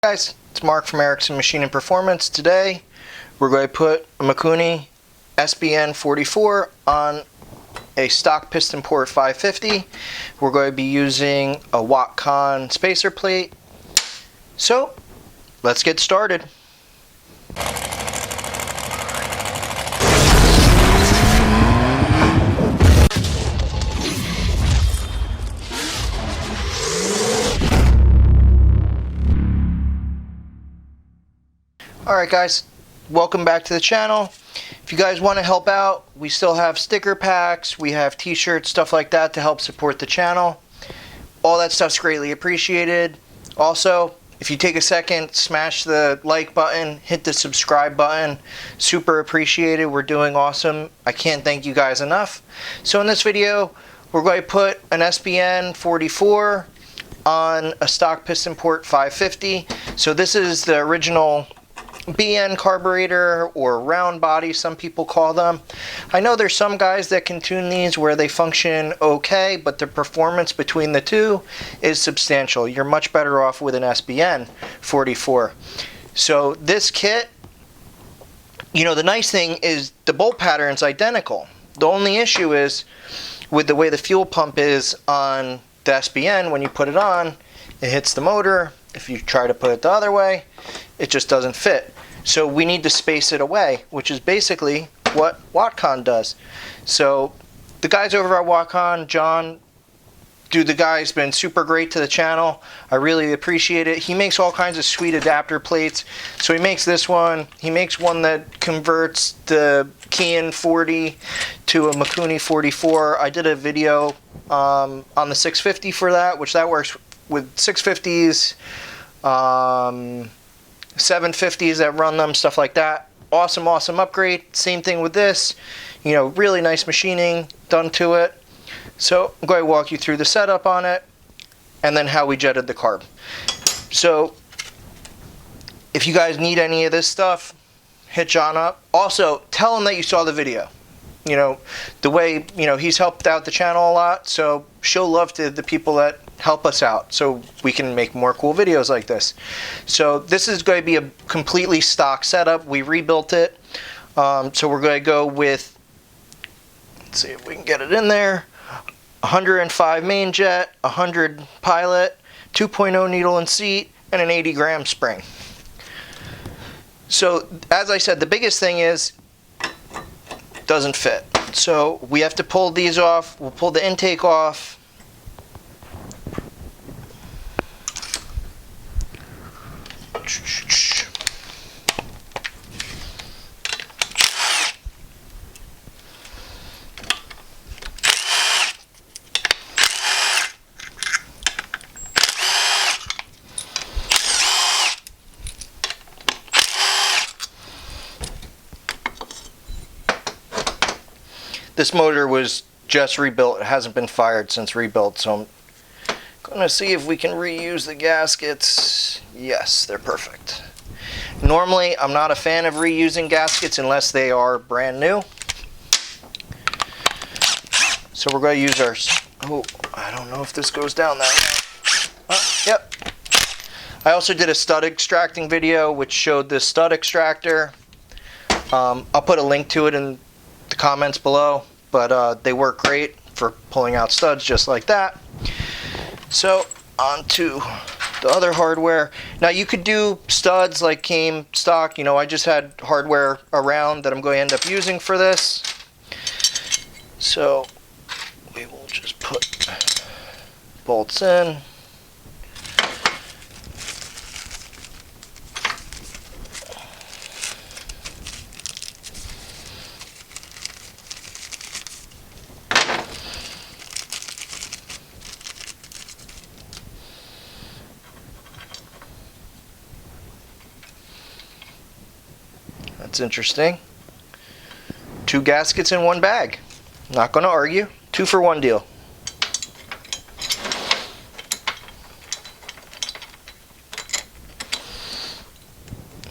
Guys, it's Mark from Erickson Machine and Performance. Today we're going to put a Mikuni SBN 44 on a stock piston port 550. We're going to be using a Watcon spacer plate. So let's get started. Alright guys, welcome back to the channel. If you guys want to help out, we still have sticker packs, we have t-shirts, stuff like that to help support the channel. All that stuff's greatly appreciated. Also, if you take a second, smash the like button, hit the subscribe button. Super appreciated. We're doing awesome. I can't thank you guys enough. So in this video, we're going to put an SBN 44 on a stock piston port 550. So this is the original BN carburetor, or round body some people call them. I know there's some guys that can tune these where they function okay, but the performance between the two is substantial. You're much better off with an SBN 44. So this kit, you know, the nice thing is the bolt pattern's identical. The only issue is with the way the fuel pump is on the SBN. When you put it on, it hits the motor. If you try to put it the other way, it just doesn't fit. So we need to space it away, which is basically what Watcon does. So the guys over at Watcon, John, the guy's been super great to the channel. I really appreciate it. He makes all kinds of sweet adapter plates. So he makes this one. He makes one that converts the Kian 40 to a Mikuni 44. I did a video on the 650 for that, which that works with 650s, 750s that run them, stuff like that. Awesome upgrade. Same thing with this, you know, really nice machining done to it. So I'm going to walk you through the setup on it and then how we jetted the carb. So if you guys need any of this stuff, hit John up. Also, tell him that you saw the video. You know, the way, you know, he's helped out the channel a lot, so show love to the people that help us out so we can make more cool videos like this. So this is going to be a completely stock setup. We rebuilt it. So we're going to go with, let's see if we can get it in there, 105 main jet, 100 pilot, 2.0 needle and seat, and an 80 gram spring. So as I said, the biggest thing is doesn't fit. So we have to pull these off. We'll pull the intake off. This motor was just rebuilt. It hasn't been fired since rebuilt, so I'm gonna see if we can reuse the gaskets. Yes, they're perfect. Normally, I'm not a fan of reusing gaskets unless they are brand new. So we're going to use our, oh, I don't know if this goes down that way. Yep. I also did a stud extracting video which showed this stud extractor. I'll put a link to it in the comments below, but they work great for pulling out studs just like that. So on to the other hardware. Now you could do studs like came stock, you know, I just had hardware around that I'm going to end up using for this. So we will just put bolts in. That's interesting. 2 gaskets in 1 bag. Not going to argue. 2 for 1 deal.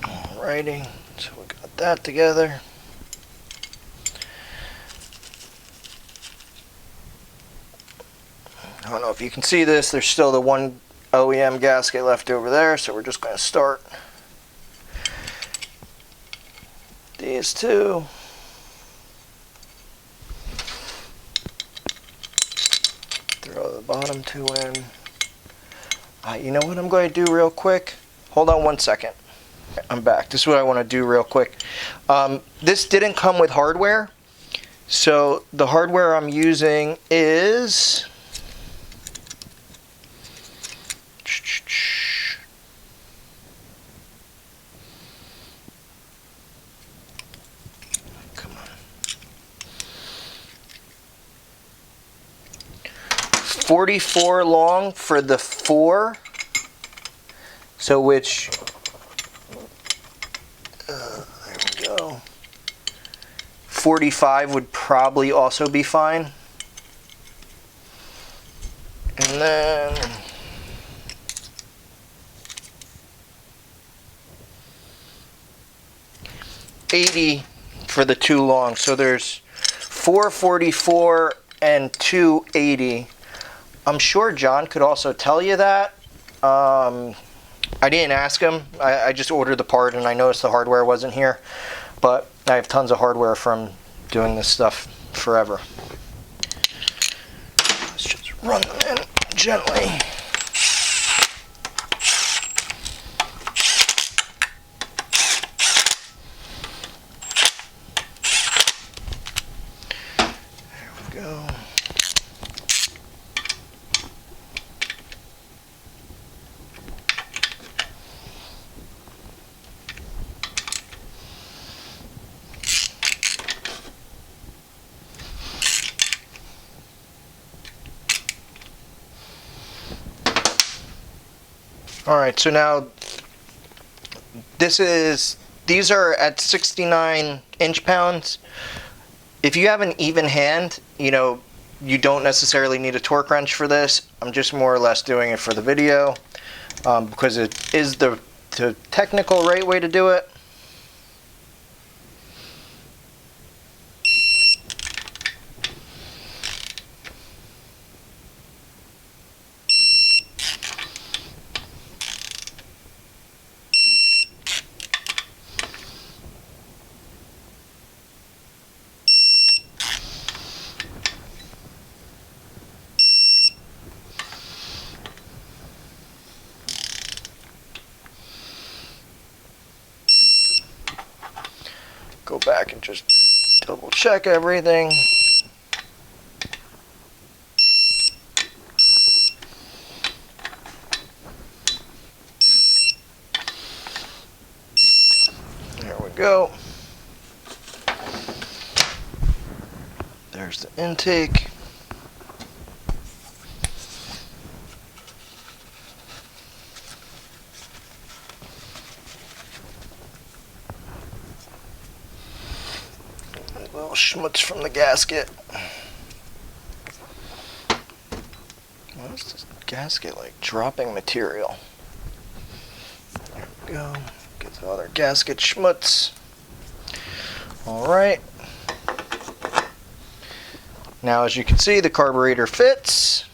Alrighty, so we got that together. I don't know if you can see this. There's still the one OEM gasket left over there, so we're just going to start these two. Throw the bottom two in. You know what I'm going to do real quick? Hold on one second. I'm back. This is what I want to do real quick. This didn't come with hardware, so the hardware I'm using is come on, 44 long for the 4. So which there we go. 45 would probably also be fine. And then $80 for the 2 long. So there's 444 and 280. I'm sure John could also tell you that. I didn't ask him. I just ordered the part and I noticed the hardware wasn't here. But I have tons of hardware from doing this stuff forever. Let's just run them in gently. There we go. Alright, so now these are at 69 inch-pounds. If you have an even hand, you know, you don't necessarily need a torque wrench for this. I'm just more or less doing it for the video because it is the technical right way to do it. Go back and just double check everything. There we go. There's the intake. Little schmutz from the gasket. Why is this gasket like dropping material? There we go. Get the other gasket schmutz. Alright. Now as you can see, the carburetor fits.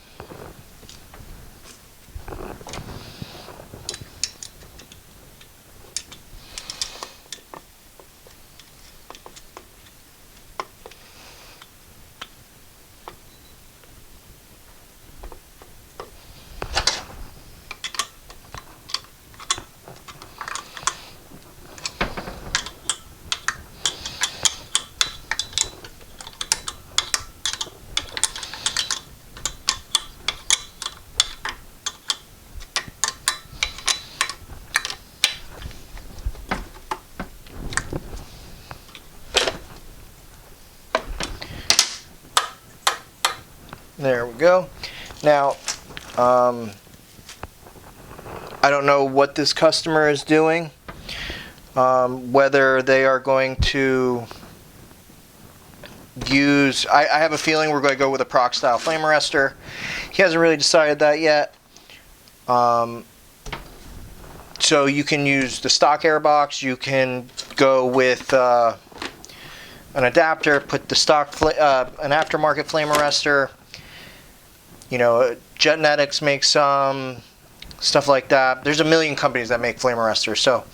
There we go. Now, I don't know what this customer is doing, whether they are going to use, I have a feeling we're going to go with a proc style flame arrestor. He hasn't really decided that yet. So you can use the stock airbox, you can go with an adapter, put the stock, an aftermarket flame arrestor. You know, Jetnetics makes some, stuff like that. There's a million companies that make flame arresters, so.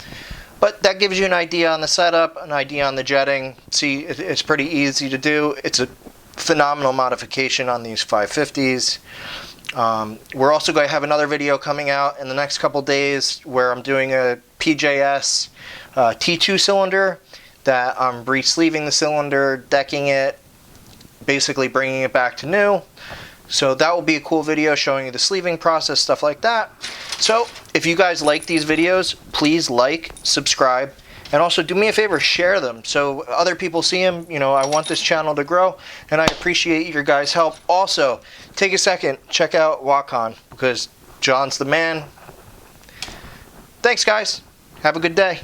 But that gives you an idea on the setup, an idea on the jetting. See, it's pretty easy to do. It's a phenomenal modification on these 550s. We're also going to have another video coming out in the next couple days where I'm doing a PJS T2 cylinder that I'm re-sleeving the cylinder, decking it, basically bringing it back to new. So that will be a cool video showing you the sleeving process, stuff like that. So if you guys like these videos, please like, subscribe, and also do me a favor, share them so other people see them. You know, I want this channel to grow, and I appreciate your guys' help. Also, take a second, check out Watcon, because John's the man. Thanks, guys. Have a good day.